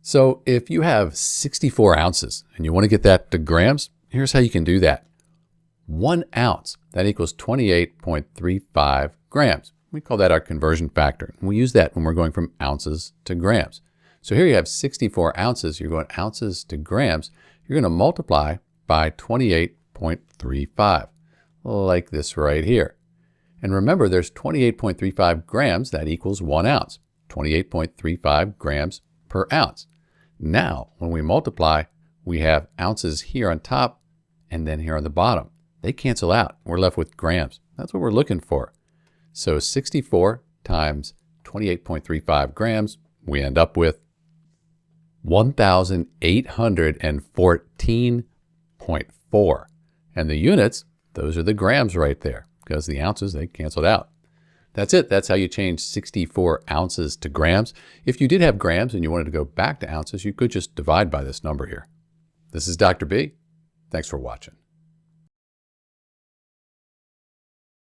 So if you have 64 ounces and you want to get that to grams, here's how you can do that. 1 ounce, that equals 28.35 grams. We call that our conversion factor. We use that when we're going from ounces to grams. So here you have 64 ounces. You're going ounces to grams. You're going to multiply by 28.35, like this right here. And remember, there's 28.35 grams. That equals 1 ounce. 28.35 grams per ounce. Now, when we multiply, we have ounces here on top and then here on the bottom. They cancel out. We're left with grams. That's what we're looking for. So 64 times 28.35 grams, we end up with 1,814.4. And the units, those are the grams right there, because the ounces, they canceled out. That's it. That's how you change 64 ounces to grams. If you did have grams and you wanted to go back to ounces, you could just divide by this number here. This is Dr. B. Thanks for watching.